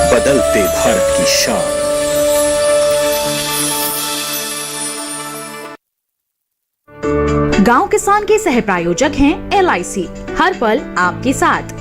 बदलते भारत की शान। गांव किसान के सह प्रायोजक हैं LIC, हर पल आपके साथ।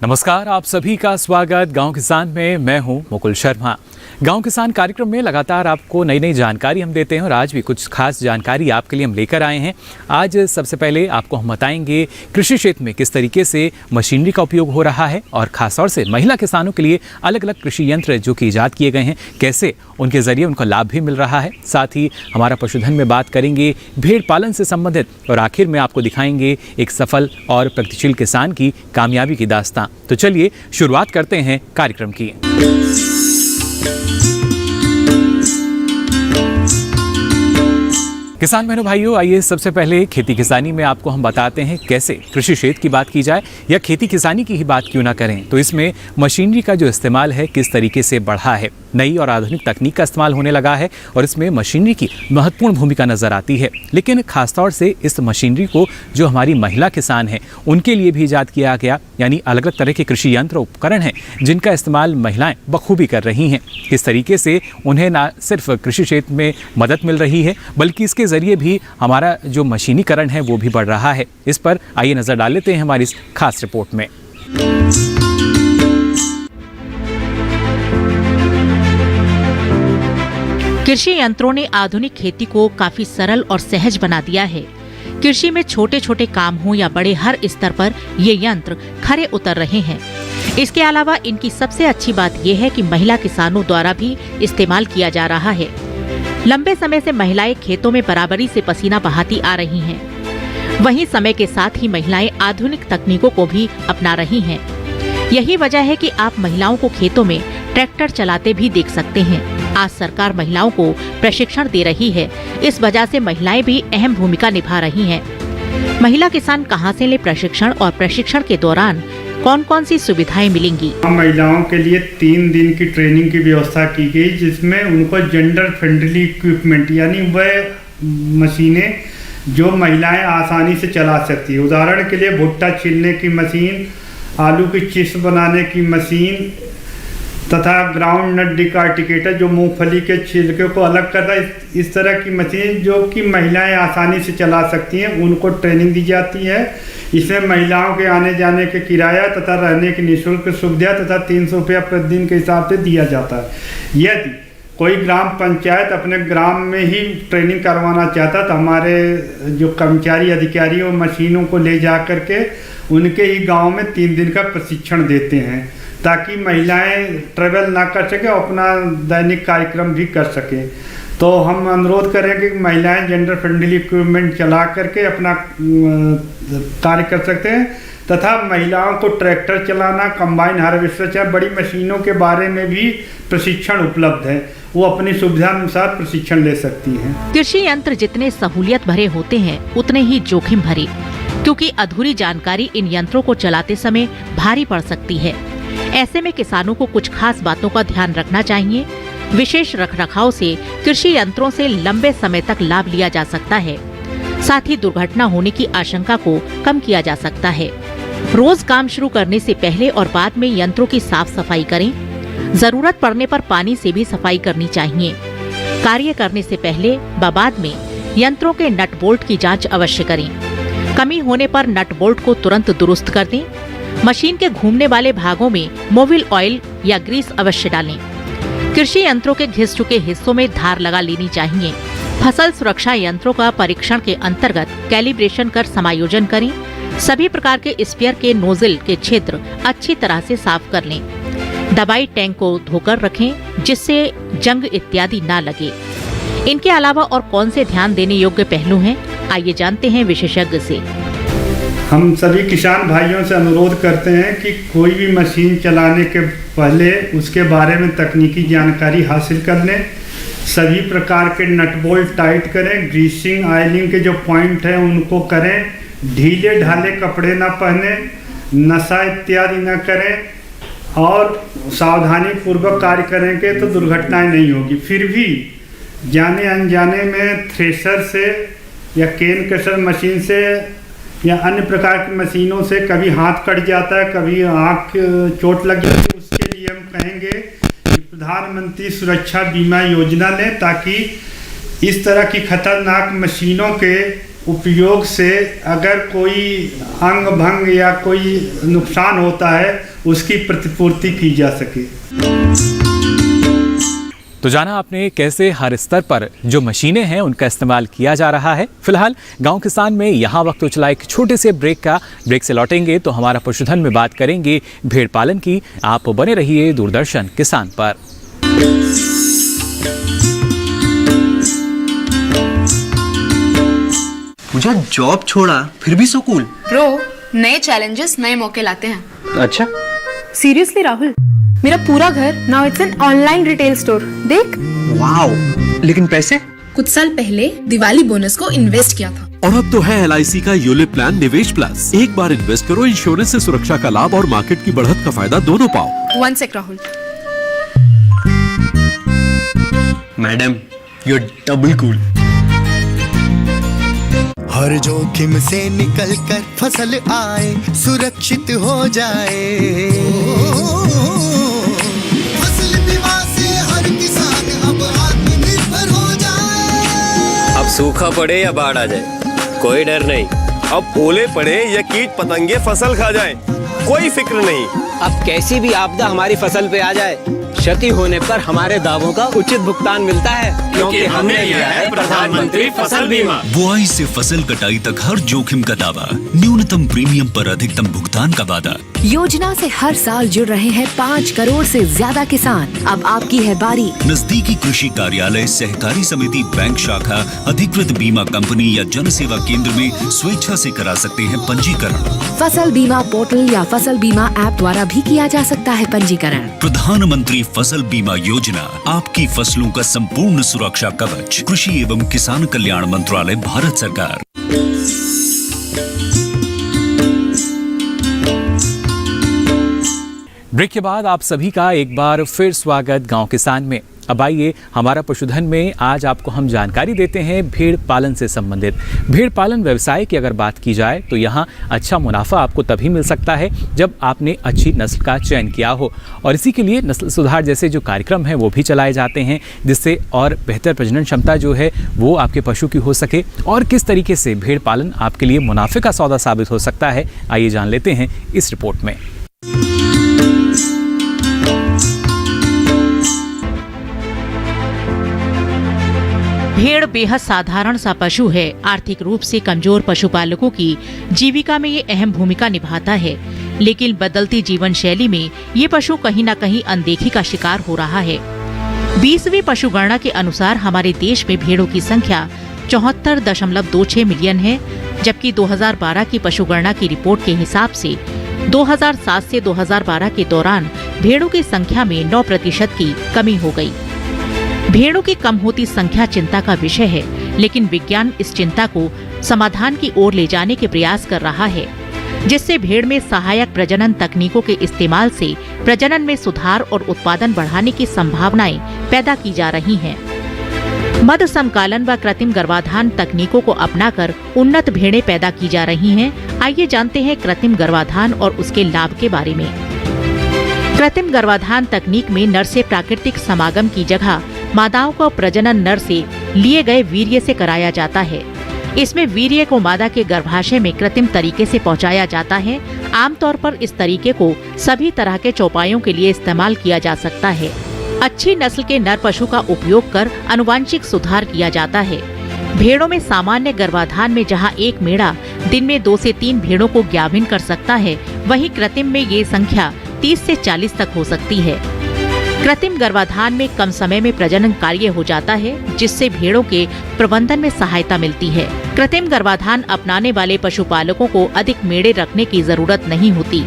नमस्कार, आप सभी का स्वागत गांव किसान में। मैं हूं मुकुल शर्मा। गांव किसान कार्यक्रम में लगातार आपको नई नई जानकारी हम देते हैं और आज भी कुछ खास जानकारी आपके लिए हम लेकर आए हैं। आज सबसे पहले आपको हम बताएंगे कृषि क्षेत्र में किस तरीके से मशीनरी का उपयोग हो रहा है और खासतौर से महिला किसानों के लिए अलग अलग कृषि यंत्र जो कि ईजाद किए गए हैं, कैसे उनके ज़रिए उनको लाभ भी मिल रहा है। साथ ही हमारा पशुधन में बात करेंगे, भेड़ पालन से संबंधित, और आखिर में आपको दिखाएंगे एक सफल और प्रगतिशील किसान की कामयाबी की दास्तां। तो चलिए शुरुआत करते हैं कार्यक्रम की। किसान बहनों भाइयों, आइए सबसे पहले खेती किसानी में आपको हम बताते हैं कैसे कृषि क्षेत्र की बात की जाए या खेती किसानी की ही बात क्यों ना करें तो इसमें मशीनरी का जो इस्तेमाल है किस तरीके से बढ़ा है। नई और आधुनिक तकनीक का इस्तेमाल होने लगा है और इसमें मशीनरी की महत्वपूर्ण भूमिका नजर आती है। लेकिन खासतौर से इस मशीनरी को जो हमारी महिला किसान हैं उनके लिए भी ईजाद किया गया, यानी अलग अलग तरह के कृषि यंत्र उपकरण हैं जिनका इस्तेमाल महिलाएं बखूबी कर रही हैं। किस तरीके से उन्हें न सिर्फ कृषि क्षेत्र में मदद मिल रही है बल्कि इसके जरिए भी हमारा जो मशीनीकरण है वो भी बढ़ रहा है। इस पर आइए नजर डाल लेते हैं हमारी इस खास रिपोर्ट में। कृषि यंत्रों ने आधुनिक खेती को काफी सरल और सहज बना दिया है। कृषि में छोटे छोटे काम हो या बड़े, हर स्तर पर ये यंत्र खरे उतर रहे हैं। इसके अलावा इनकी सबसे अच्छी बात यह है कि महिला किसानों द्वारा भी इस्तेमाल किया जा रहा है। लंबे समय से महिलाएं खेतों में बराबरी से पसीना बहाती आ रही हैं। वहीं समय के साथ ही महिलाएं आधुनिक तकनीकों को भी अपना रही हैं। यही वजह है कि आप महिलाओं को खेतों में ट्रैक्टर चलाते भी देख सकते हैं। आज सरकार महिलाओं को प्रशिक्षण दे रही है, इस वजह से महिलाएं भी अहम भूमिका निभा रही हैं। महिला किसान कहां से ले प्रशिक्षण और प्रशिक्षण के दौरान कौन कौन सी सुविधाएं मिलेंगी? महिलाओं के लिए 3 दिन की ट्रेनिंग की व्यवस्था की गई, जिसमें उनको जेंडर फ्रेंडली इक्विपमेंट यानी वह मशीनें जो महिलाएं आसानी से चला सकती है। उदाहरण के लिए भुट्टा छीलने की मशीन, आलू की चिप्स बनाने की मशीन तथा ग्राउंड नट डिकार्टिकेटर जो मूंगफली के छिलके को अलग करता है, इस तरह की मशीन जो कि महिलाएं आसानी से चला सकती हैं, उनको ट्रेनिंग दी जाती है। इसमें महिलाओं के आने जाने के किराया तथा रहने की निःशुल्क सुविधा तथा 300 रुपया प्रतिदिन के हिसाब से दिया जाता है। यदि कोई ग्राम पंचायत अपने ग्राम में ही ट्रेनिंग करवाना चाहता तो हमारे जो कर्मचारी अधिकारी वो मशीनों को ले जा करके उनके ही गाँव में 3 दिन का प्रशिक्षण देते हैं, ताकि महिलाएं ट्रेवल ना कर सके और अपना दैनिक कार्यक्रम भी कर सकें। तो हम अनुरोध करेंगे कि महिलाएं जेंडर फ्रेंडली इक्विपमेंट चला करके अपना कार्य कर सकते हैं तथा महिलाओं को ट्रैक्टर चलाना, कंबाइन हार्वेस्टर या बड़ी मशीनों के बारे में भी प्रशिक्षण उपलब्ध है। वो अपनी सुविधा अनुसार प्रशिक्षण ले सकती हैं। कृषि यंत्र जितने सहूलियत भरे होते हैं उतने ही जोखिम भरे, क्योंकि अधूरी जानकारी इन यंत्रों को चलाते समय भारी पड़ सकती है। ऐसे में किसानों को कुछ खास बातों का ध्यान रखना चाहिए। विशेष रखरखाव से कृषि यंत्रों से लंबे समय तक लाभ लिया जा सकता है। साथ ही दुर्घटना होने की आशंका को कम किया जा सकता है। रोज काम शुरू करने से पहले और बाद में यंत्रों की साफ सफाई करें। जरूरत पड़ने पर पानी से भी सफाई करनी चाहिए। कार्य करने से पहले व बाद में यंत्रों के नट बोल्ट की जांच अवश्य करें। कमी होने पर नट बोल्ट को तुरंत दुरुस्त कर दें। मशीन के घूमने वाले भागों में मोबिल ऑयल या ग्रीस अवश्य डालें। कृषि यंत्रों के घिस चुके हिस्सों में धार लगा लेनी चाहिए। फसल सुरक्षा यंत्रों का परीक्षण के अंतर्गत कैलिब्रेशन कर समायोजन करें। सभी प्रकार के स्पेयर के नोजल के छिद्र अच्छी तरह से साफ कर लें। दवाई टैंक को धोकर रखें जिससे जंग इत्यादि ना लगे। इनके अलावा और कौन से ध्यान देने योग्य पहलू हैं, आइए जानते हैं विशेषज्ञ से। हम सभी किसान भाइयों से अनुरोध करते हैं कि कोई भी मशीन चलाने के पहले उसके बारे में तकनीकी जानकारी हासिल कर लें। सभी प्रकार के नट बोल्ट टाइट करें, ग्रीसिंग ऑयलिंग के जो पॉइंट हैं उनको करें, ढीले ढाले कपड़े ना पहने, नशा इत्यादि ना करें और सावधानी पूर्वक कार्य करेंगे तो दुर्घटनाएं नहीं होगी। फिर भी जाने अनजाने में थ्रेशर से या केन क्रशर मशीन से या अन्य प्रकार की मशीनों से कभी हाथ कट जाता है, कभी आँख चोट लग जाती है। उसके लिए हम कहेंगे कि प्रधानमंत्री सुरक्षा बीमा योजना लें, ताकि इस तरह की खतरनाक मशीनों के उपयोग से अगर कोई अंग भंग या कोई नुकसान होता है उसकी प्रतिपूर्ति की जा सके। तो जाना आपने कैसे हर स्तर पर जो मशीनें हैं उनका इस्तेमाल किया जा रहा है। फिलहाल गांव किसान में यहाँ वक्त तो चला एक छोटे से ब्रेक से लौटेंगे तो हमारा पशुधन में बात करेंगे भेड़ पालन की। आप बने रहिए दूरदर्शन किसान पर। मुझे जॉब छोड़ा फिर भी सुकून। ब्रो, नए चैलेंजेस नए मौके लाते हैं। अच्छा, सीरियसली राहुल, मेरा पूरा घर now it's an online retail store. देख, वाओ, लेकिन पैसे? कुछ साल पहले दिवाली बोनस को इन्वेस्ट किया था। और अब तो है LIC का यूलिप प्लान निवेश प्लस। एक बार इन्वेस्ट करो, इंश्योरेंस से सुरक्षा का लाभ और मार्केट की बढ़त का फायदा दोनों पाओ। One sec Rahul. Madam, you are double cool. हर जोखिम से निकल कर फसल आए, सुरक्षित हो जाए। फसल बीमा से हर किसान अब आत्मनिर्भर हो जाए। अब सूखा पड़े या बाढ़ आ जाए, कोई डर नहीं। अब ओले पड़े या कीट पतंगे फसल खा जाए, कोई फिक्र नहीं। अब कैसी भी आपदा हमारी फसल पे आ जाए, क्षति होने पर हमारे दावों का उचित भुगतान मिलता है, क्योंकि हमने लिया है प्रधानमंत्री फसल बीमा। बुआई से फसल कटाई तक हर जोखिम का दावा, न्यूनतम प्रीमियम पर अधिकतम भुगतान का वादा। योजना से हर साल जुड़ रहे हैं 5 करोड़ से ज्यादा किसान। अब आपकी है बारी। नजदीकी कृषि कार्यालय, सहकारी समिति, बैंक शाखा, अधिकृत बीमा कंपनी या जन सेवा केंद्र में स्वेच्छा से करा सकते हैं पंजीकरण। फसल बीमा पोर्टल या फसल बीमा ऐप द्वारा भी किया जा सकता है पंजीकरण। प्रधानमंत्री फसल बीमा योजना, आपकी फसलों का संपूर्ण सुरक्षा कवच। कृषि एवं किसान कल्याण मंत्रालय, भारत सरकार। ब्रेक के बाद आप सभी का एक बार फिर स्वागत गांव किसान में। अब आइए हमारा पशुधन में आज आपको हम जानकारी देते हैं भेड़ पालन से संबंधित। भेड़ पालन व्यवसाय की अगर बात की जाए तो यहाँ अच्छा मुनाफा आपको तभी मिल सकता है जब आपने अच्छी नस्ल का चयन किया हो, और इसी के लिए नस्ल सुधार जैसे जो कार्यक्रम हैं वो भी चलाए जाते हैं, जिससे और बेहतर प्रजनन क्षमता जो है वो आपके पशु की हो सके। और किस तरीके से भेड़ पालन आपके लिए मुनाफे का सौदा साबित हो सकता है, आइए जान लेते हैं इस रिपोर्ट में। भेड़ बेहद साधारण सा पशु है। आर्थिक रूप से कमजोर पशुपालकों की जीविका में ये अहम भूमिका निभाता है, लेकिन बदलती जीवन शैली में ये पशु कहीं न कहीं अनदेखी का शिकार हो रहा है। 20वीं पशुगणना के अनुसार हमारे देश में भेड़ों की संख्या 74.26 मिलियन है, जबकि 2012 की पशुगणना की रिपोर्ट के हिसाब से 2007 से 2012 के दौरान भेड़ों की संख्या में 9% की कमी हो गई। भेड़ों की कम होती संख्या चिंता का विषय है, लेकिन विज्ञान इस चिंता को समाधान की ओर ले जाने के प्रयास कर रहा है, जिससे भेड़ में सहायक प्रजनन तकनीकों के इस्तेमाल से प्रजनन में सुधार और उत्पादन बढ़ाने की संभावनाएं पैदा की जा रही हैं। मध्य समकालन व कृत्रिम गर्भाधान तकनीकों को अपनाकर उन्नत भेड़ें पैदा की जा रही हैं। आइए जानते हैं कृत्रिम गर्भाधान और उसके लाभ के बारे में। कृत्रिम गर्भाधान तकनीक में नर से प्राकृतिक समागम की जगह मादाओं को प्रजनन नर से लिए गए वीर्य से कराया जाता है। इसमें वीर्य को मादा के गर्भाशय में कृत्रिम तरीके से पहुंचाया जाता है। आमतौर पर इस तरीके को सभी तरह के चौपायों के लिए इस्तेमाल किया जा सकता है। अच्छी नस्ल के नर पशु का उपयोग कर आनुवांशिक सुधार किया जाता है। भेड़ों में सामान्य गर्भाधान में जहां एक मेढ़ा दिन में 2 से 3 भेड़ों को ज्ञाविन कर सकता है, वहीं कृत्रिम में ये संख्या 30 से 40 तक हो सकती है। कृत्रिम गर्भाधान में कम समय में प्रजनन कार्य हो जाता है, जिससे भेड़ों के प्रबंधन में सहायता मिलती है। कृत्रिम गर्भाधान अपनाने वाले पशुपालकों को अधिक मेढ़े रखने की जरूरत नहीं होती।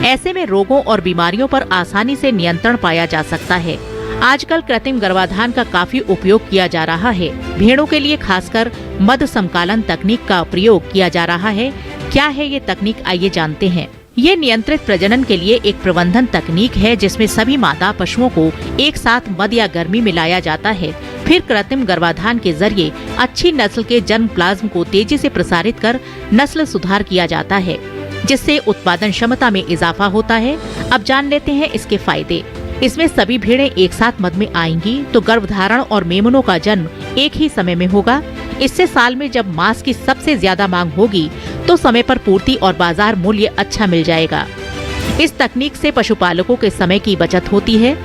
ऐसे में रोगों और बीमारियों पर आसानी से नियंत्रण पाया जा सकता है। आजकल कृत्रिम गर्भाधान का काफी उपयोग किया जा रहा है। भेड़ों के लिए खासकर मध्य समकालन तकनीक का प्रयोग किया जा रहा है। क्या है ये तकनीक, आइए जानते हैं। ये नियंत्रित प्रजनन के लिए एक प्रबंधन तकनीक है जिसमें सभी मादा पशुओं को एक साथ मद या गर्मी में लाया जाता है। फिर कृत्रिम गर्भाधान के जरिए अच्छी नस्ल के जन्म प्लाज्म को तेजी से प्रसारित कर नस्ल सुधार किया जाता है, जिससे उत्पादन क्षमता में इजाफा होता है। अब जान लेते हैं इसके फायदे। इसमें सभी भेड़ें एक साथ मद में आएंगी तो गर्भधारण और मेमनों का जन्म एक ही समय में होगा। इससे साल में जब मांस की सबसे ज्यादा मांग होगी तो समय पर पूर्ति और बाजार मूल्य अच्छा मिल जाएगा। इस तकनीक से पशुपालकों के समय की बचत होती है।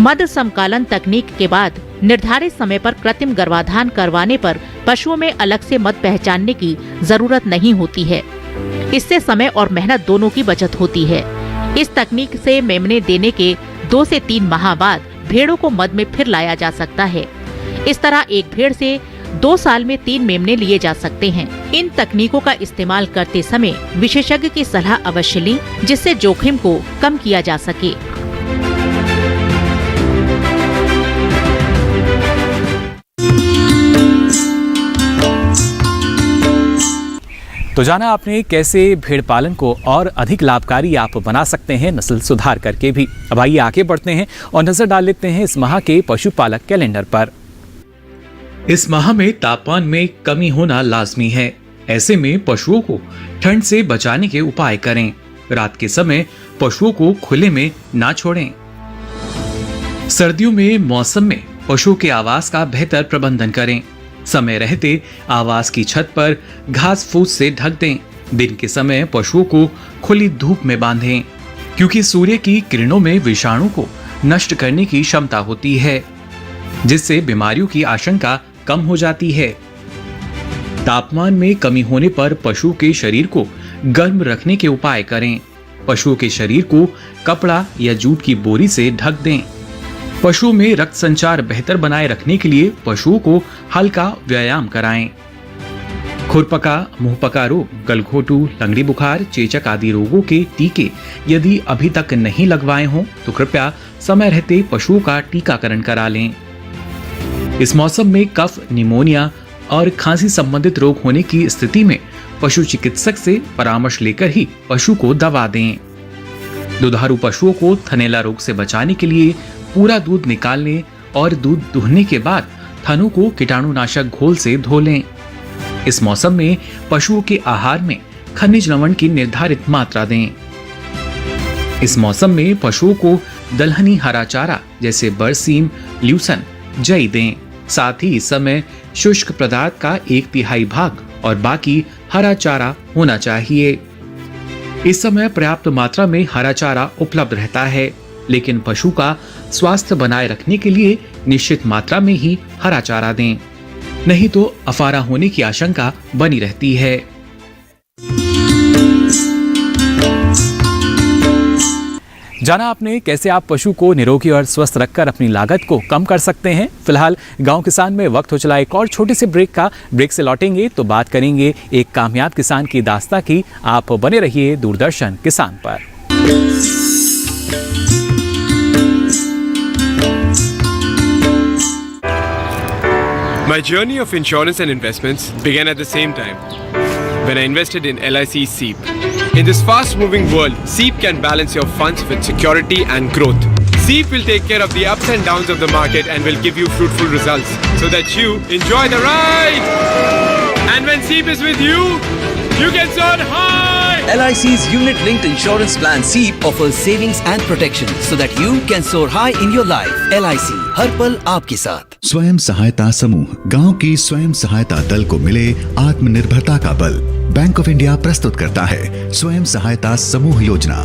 मध्य समकालन तकनीक के बाद निर्धारित समय पर कृत्रिम गर्भाधान करवाने पर पशुओं में अलग से मद पहचानने की जरूरत नहीं होती है। इससे समय और मेहनत दोनों की बचत होती है। इस तकनीक से मेमने देने के 2 से 3 माह बाद भेड़ों को मद में फिर लाया जा सकता है। इस तरह एक भेड़ से 2 साल में 3 मेमने लिए जा सकते हैं। इन तकनीकों का इस्तेमाल करते समय विशेषज्ञ की सलाह अवश्य लें, जिससे जोखिम को कम किया जा सके। तो जाना आपने कैसे भेड़ पालन को और अधिक लाभकारी आप बना सकते हैं नस्ल सुधार करके भी। अब आइए आगे बढ़ते हैं और नजर डाल लेते हैं इस माह के पशुपालक कैलेंडर पर। इस माह में तापमान में कमी होना लाजमी है। ऐसे में पशुओं को ठंड से बचाने के उपाय करें। रात के समय पशुओं को खुले में ना छोड़ें। सर्दियों में मौसम में पशुओं के आवास का बेहतर प्रबंधन करें। समय रहते आवास की छत पर घास फूस से ढक दें। दिन के समय पशुओं को खुली धूप में बांधें, क्योंकि सूर्य की किरणों में विषाणु को नष्ट करने की क्षमता होती है, जिससे बीमारियों की आशंका कम हो जाती है। तापमान में कमी होने पर पशु के शरीर को गर्म रखने के उपाय करें। पशुओं के शरीर को कपड़ा या जूट की बोरी से ढक दें। पशुओं में रक्त संचार बेहतर बनाए रखने के लिए पशुओं को हल्का व्यायाम कराएं। खुरपका, मुंहपका रोग, गलघोटू, लंगड़ी बुखार, चेचक आदि रोगों के टीके यदि अभी तक नहीं लगवाए हों तो कृपया समय रहते पशुओं का टीकाकरण करा लें। इस मौसम में कफ, निमोनिया और खांसी संबंधित रोग होने की स्थिति में पशु चिकित्सक से परामर्श लेकर ही पशु को दवा दें। दुधारू पशुओं को थनैला रोग से बचाने के लिए पूरा दूध निकालने और दूध दुहने के बाद थनों को कीटाणुनाशक घोल से धो लें। इस मौसम में पशुओं के आहार में खनिज लवण की निर्धारित मात्रा दें। इस मौसम में पशुओं को दलहनी हरा चारा जैसे बरसीम, ल्यूसन, जई दें। साथ ही इस समय शुष्क पदार्थ का 1/3 भाग और बाकी हरा चारा होना चाहिए। इस समय पर्याप्त मात्रा में हरा चारा उपलब्ध रहता है, लेकिन पशु का स्वास्थ्य बनाए रखने के लिए निश्चित मात्रा में ही हरा चारा दें, नहीं तो अफारा होने की आशंका बनी रहती है। जाना आपने कैसे आप पशु को निरोगी और स्वस्थ रखकर अपनी लागत को कम कर सकते हैं। फिलहाल गांव किसान में वक्त हो चला एक और छोटे से ब्रेक का। ब्रेक से लौटेंगे तो बात करेंगे एक कामयाब किसान की दास्तां की। आप बने रहिए दूरदर्शन किसान पर। My journey of insurance and investments began at the same time when I invested in LIC SEEP. In this fast-moving world, SEEP can balance your funds with security and growth. SEEP will take care of the ups and downs of the market and will give you fruitful results so that you enjoy the ride. And when SEEP is with you, you can soar high. LIC's unit-linked insurance plan SEEP offers savings and protection so that you can soar high in your life. LIC, हर पल आपके साथ। स्वयं सहायता समूह, गांव की स्वयं सहायता दल को मिले आत्मनिर्भरता का बल। बैंक ऑफ इंडिया प्रस्तुत करता है स्वयं सहायता समूह योजना।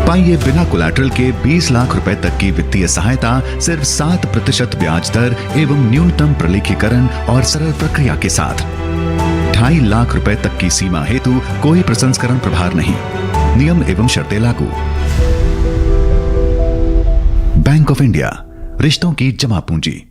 पाइए बिना कोलैटरल के 20 लाख रुपए तक की वित्तीय सहायता सिर्फ 7% ब्याज दर एवं न्यूनतम प्रलेखीकरण और सरल प्रक्रिया के साथ। 2.5 लाख रुपए तक की सीमा हेतु कोई प्रसंस्करण प्रभार नहीं। नियम एवं शर्तें लागू। बैंक ऑफ इंडिया, रिश्तों की जमा पूंजी।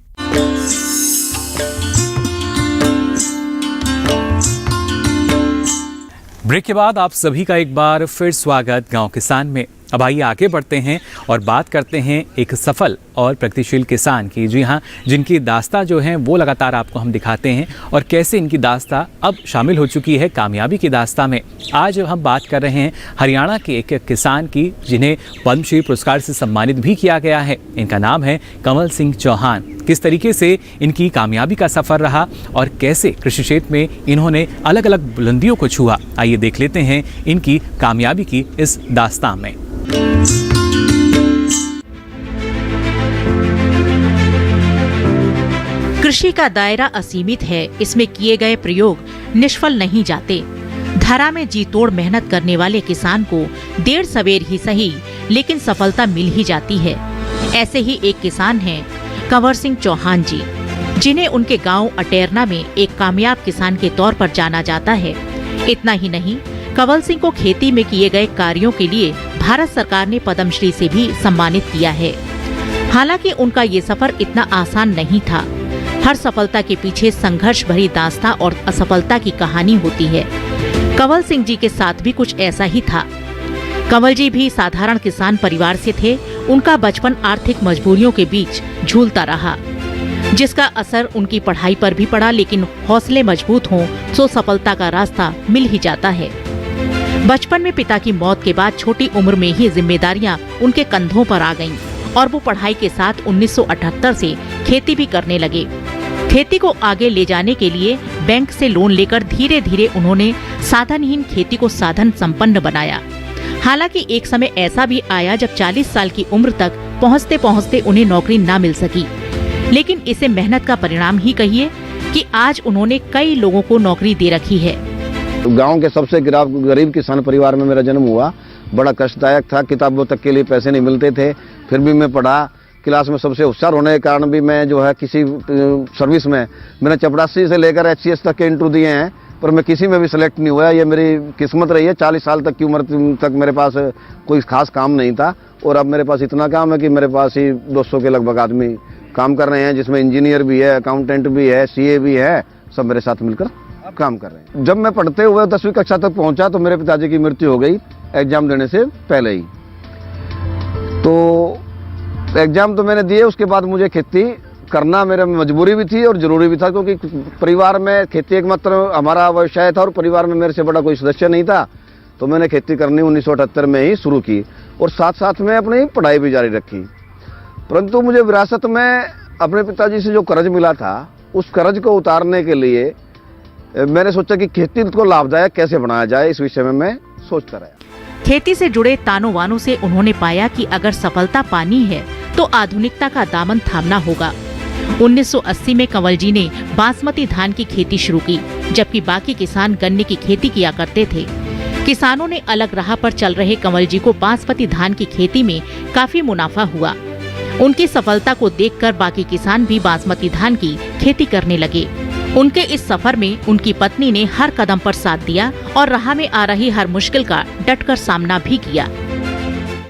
ब्रेक के बाद आप सभी का एक बार फिर स्वागत गांव किसान में। अब आइए आगे बढ़ते हैं और बात करते हैं एक सफल और प्रगतिशील किसान की। जी हाँ, जिनकी दास्ता जो है वो लगातार आपको हम दिखाते हैं और कैसे इनकी दास्ता अब शामिल हो चुकी है कामयाबी की दास्ता में। आज हम बात कर रहे हैं हरियाणा के एक किसान की जिन्हें पद्मश्री पुरस्कार से सम्मानित भी किया गया है। इनका नाम है कंवल सिंह चौहान। किस तरीके से इनकी कामयाबी का सफ़र रहा और कैसे कृषि क्षेत्र में इन्होंने अलग अलग बुलंदियों को छुआ, आइए देख लेते हैं इनकी कामयाबी की इस दास्तान में। कृषि का दायरा असीमित है, इसमें किए गए प्रयोग निष्फल नहीं जाते। धरा में जी तोड़ मेहनत करने वाले किसान को देर सवेर ही सही लेकिन सफलता मिल ही जाती है। ऐसे ही एक किसान हैं कंवर सिंह चौहान जी, जिन्हें उनके गांव अटेरना में एक कामयाब किसान के तौर पर जाना जाता है। इतना ही नहीं, कंवल सिंह को खेती में किए गए कार्यों के लिए भारत सरकार ने पद्मश्री से भी सम्मानित किया है। हालांकि उनका ये सफर इतना आसान नहीं था। हर सफलता के पीछे संघर्ष भरी दास्तां और असफलता की कहानी होती है। कंवल सिंह जी के साथ भी कुछ ऐसा ही था। कंवल जी भी साधारण किसान परिवार से थे। उनका बचपन आर्थिक मजबूरियों के बीच झूलता रहा, जिसका असर उनकी पढ़ाई पर भी पड़ा। लेकिन हौसले मजबूत हों तो सफलता का रास्ता मिल ही जाता है। बचपन में पिता की मौत के बाद छोटी उम्र में ही जिम्मेदारियां उनके कंधों पर आ गईं और वो पढ़ाई के साथ 1978 से खेती भी करने लगे। खेती को आगे ले जाने के लिए बैंक से लोन लेकर धीरे धीरे उन्होंने साधनहीन खेती को साधन संपन्न बनाया। हालांकि एक समय ऐसा भी आया जब 40 साल की उम्र तक पहुंचते पहुंचते उन्हें नौकरी न मिल सकी। लेकिन इसे मेहनत का परिणाम ही कहिए कि आज उन्होंने कई लोगों को नौकरी दे रखी है। गांव के सबसे गरीब किसान परिवार में मेरा जन्म हुआ। बड़ा कष्टदायक था, किताबों तक के लिए पैसे नहीं मिलते थे, फिर भी मैं पढ़ा। क्लास में सबसे होशियार होने के कारण भी मैं जो है किसी सर्विस में, मैंने 84 से लेकर HCS तक के इंटरव्यू दिए हैं, पर मैं किसी में भी सिलेक्ट नहीं हुआ। ये मेरी किस्मत रही है। 40 साल तक की उम्र तक मेरे पास कोई खास काम नहीं था और अब मेरे पास इतना काम है कि मेरे पास ही 200 के लगभग आदमी काम कर रहे हैं, जिसमें इंजीनियर भी है, अकाउंटेंट भी है, CA भी है, सब मेरे साथ मिलकर काम कर रहे हैं। जब मैं पढ़ते हुए 10वीं कक्षा तक पहुंचा तो मेरे पिताजी की मृत्यु हो गई एग्जाम देने से पहले ही। तो एग्जाम तो मैंने दिए, उसके बाद मुझे खेती करना मेरा मजबूरी भी थी और जरूरी भी था, क्योंकि परिवार में खेती एकमात्र हमारा व्यवसाय था और परिवार में मेरे से बड़ा कोई सदस्य नहीं था। तो मैंने खेती करनी 1978 में ही शुरू की और साथ साथ में अपनी पढ़ाई भी जारी रखी। परंतु मुझे विरासत में अपने पिताजी से जो कर्ज मिला था, उस कर्ज को उतारने के लिए मैंने सोचा कि खेती को लाभदायक कैसे बनाया जाए। इस विषय में मैं सोचता रहा। खेती से जुड़े तानों वानों से उन्होंने पाया कि अगर सफलता पानी है तो आधुनिकता का दामन थामना होगा। 1980 में कंवल जी ने बासमती धान की खेती शुरू की, जबकि बाकी किसान गन्ने की खेती किया करते थे। किसानों ने अलग राह पर चल रहे कंवल जी को बासमती धान की खेती में काफी मुनाफा हुआ। उनकी सफलता को देखकर बाकी किसान भी बासमती धान की खेती करने लगे। उनके इस सफर में उनकी पत्नी ने हर कदम पर साथ दिया और राह में आ रही हर मुश्किल का डटकर सामना भी किया।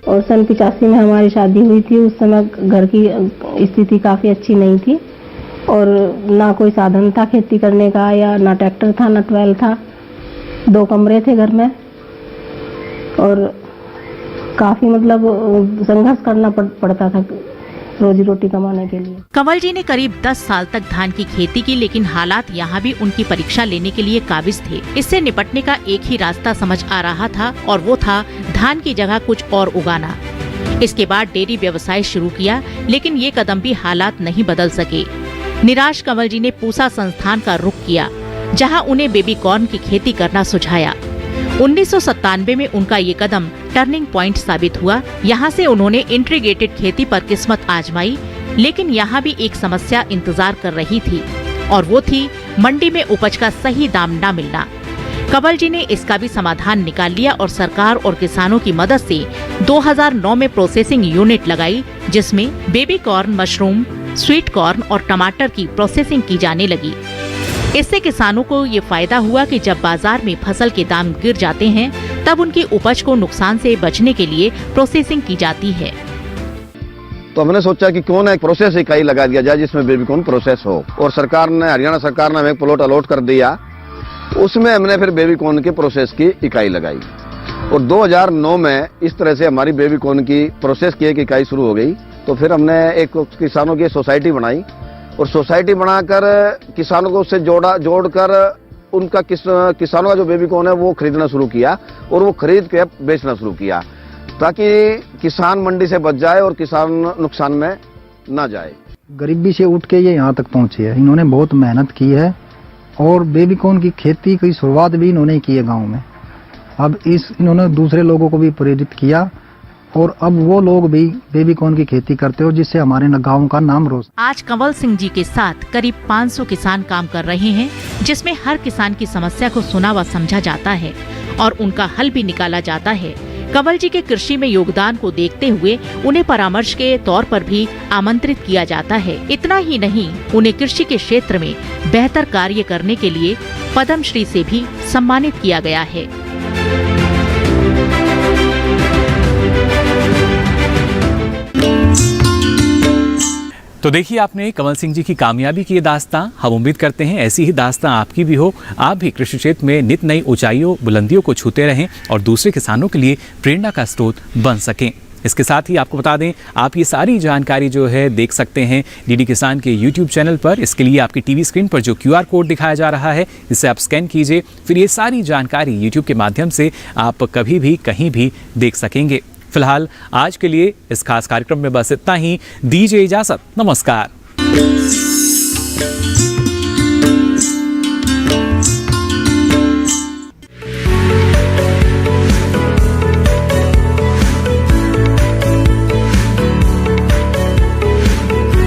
और सन 85 में हमारी शादी हुई थी। उस समय घर की स्थिति काफी अच्छी नहीं थी और ना कोई साधन था खेती करने का, या ना ट्रैक्टर था ना ट्वेल था। 2 कमरे थे घर में और काफी संघर्ष करना पड़ता था रोजी रोटी कमाने के लिए। कंवल जी ने करीब 10 साल तक धान की खेती की, लेकिन हालात यहाँ भी उनकी परीक्षा लेने के लिए काबिज थे। इससे निपटने का एक ही रास्ता समझ आ रहा था और वो था धान की जगह कुछ और उगाना। इसके बाद डेयरी व्यवसाय शुरू किया, लेकिन ये कदम भी हालात नहीं बदल सके। निराश कंवल जी ने पूसा संस्थान का रुख किया, जहाँ उन्हें बेबी कॉर्न की खेती करना सुझाया। 1997 में उनका ये कदम टर्निंग पॉइंट साबित हुआ। यहाँ से उन्होंने इंटीग्रेटेड खेती पर किस्मत आजमाई, लेकिन यहाँ भी एक समस्या इंतजार कर रही थी और वो थी मंडी में उपज का सही दाम न मिलना। कंवल जी ने इसका भी समाधान निकाल लिया और सरकार और किसानों की मदद से 2009 में प्रोसेसिंग यूनिट लगाई, जिसमें baby corn, mushroom, sweet corn और टमाटर की प्रोसेसिंग की जाने लगी। इससे किसानों को ये फायदा हुआ कि जब बाजार में फसल के दाम गिर जाते हैं, तब उनकी उपज को नुकसान से बचने के लिए प्रोसेसिंग की जाती है। तो हमने सोचा कि क्यों ना एक प्रोसेस इकाई लगा दिया जाए जिसमें बेबी कॉर्न प्रोसेस हो, और सरकार ने, हरियाणा सरकार ने हमें प्लॉट अलॉट कर दिया उसमें हमने फिर बेबीकॉर्न के प्रोसेस की इकाई लगाई और 2009 में इस तरह से हमारी बेबीकॉर्न की प्रोसेस की एक इकाई शुरू हो गई। तो फिर हमने एक किसानों की सोसाइटी बनाई और सोसाइटी बनाकर किसानों को उससे जोड़कर उनका किसानों का जो बेबीकॉर्न है वो खरीदना शुरू किया और वो खरीद के बेचना शुरू किया ताकि किसान मंडी से बच जाए और किसान नुकसान में ना जाए। गरीबी से उठ के ये यहाँ तक पहुँचे हैं। इन्होंने बहुत मेहनत की है और बेबीकॉर्न की खेती की शुरुआत भी इन्होंने की है गाँव में। अब इन्होंने दूसरे लोगों को भी प्रेरित किया और अब वो लोग भी बेबीकॉर्न की खेती करते हो जिससे हमारे गांव का नाम रोशन। आज कंवल सिंह जी के साथ करीब 500 किसान काम कर रहे हैं, जिसमें हर किसान की समस्या को सुना व समझा जाता है और उनका हल भी निकाला जाता है। कंवल जी के कृषि में योगदान को देखते हुए उन्हें परामर्श के तौर पर भी आमंत्रित किया जाता है। इतना ही नहीं, उन्हें कृषि के क्षेत्र में बेहतर कार्य करने के लिए पद्मश्री से भी सम्मानित किया गया है। तो देखिए आपने कंवल सिंह जी की कामयाबी की ये दास्तां। हम उम्मीद करते हैं ऐसी ही दास्तां आपकी भी हो, आप भी कृषि क्षेत्र में नित नई ऊंचाइयों बुलंदियों को छूते रहें और दूसरे किसानों के लिए प्रेरणा का स्रोत बन सकें। इसके साथ ही आपको बता दें, आप ये सारी जानकारी जो है देख सकते हैं डीडी किसान के यूट्यूब चैनल पर। इसके लिए आपकी टीवी स्क्रीन पर जो QR कोड दिखाया जा रहा है, इसे आप स्कैन कीजिए, फिर ये सारी जानकारी यूट्यूब के माध्यम से आप कभी भी कहीं भी देख सकेंगे। फिलहाल आज के लिए इस खास कार्यक्रम में बस इतना ही। दीजिए इजाजत, नमस्कार।